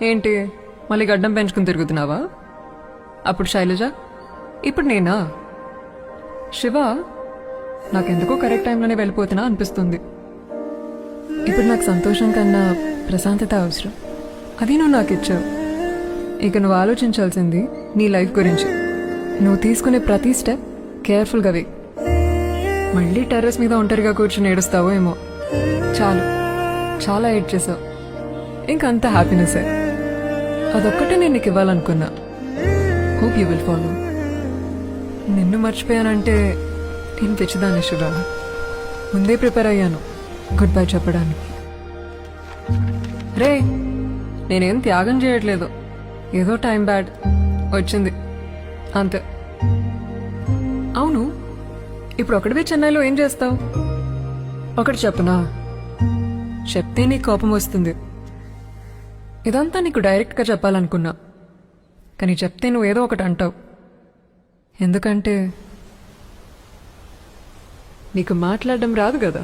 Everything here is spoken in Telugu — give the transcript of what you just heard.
ఏంటి మళ్ళీ గడ్డం పెంచుకుని తిరుగుతున్నావా? అప్పుడు శైలజ, ఇప్పుడు నేనా? శివ, నాకెందుకో కరెక్ట్ టైంలోనే వెళ్ళిపోతున్నా అనిపిస్తుంది. ఇప్పుడు నాకు సంతోషం కన్నా ప్రశాంతత అవసరం. అది నువ్వు నాకు ఇచ్చావు. ఇక నువ్వు ఆలోచించాల్సింది నీ లైఫ్ గురించి. నువ్వు తీసుకునే ప్రతి స్టెప్ కేర్ఫుల్గా వే. మళ్ళీ టెర్రస్ మీద ఒంటరిగా కూర్చొని ఏడుస్తావో ఏమో. చాలు, చాలా ఏడ్ చేసావు. ఇంకంత హ్యాపీనెస్సే. అదొక్కటే నేను నీకు ఇవ్వాలనుకున్నా. Hope you will follow. నిన్ను మర్చిపోయానంటే నేను పిచ్చిదాన్ని శివ. ముందే ప్రిపేర్ అయ్యాను గుడ్ బై చెప్పడానికి. రే, నేనేం త్యాగం చేయట్లేదు. ఏదో టైం బ్యాడ్ వచ్చింది అంతే. అవును, ఇప్పుడు ఒకటివే చెన్నైలో ఏం చేస్తావు? ఒకటి చెప్పనా? చెప్తే నీకు కోపం వస్తుంది. ఇదంతా నీకు డైరెక్ట్గా చెప్పాలనుకున్నా, కానీ చెప్తే నువ్వు ఏదో ఒకటి అంటావు. ఎందుకంటే నీకు మాట్లాడడం రాదు కదా.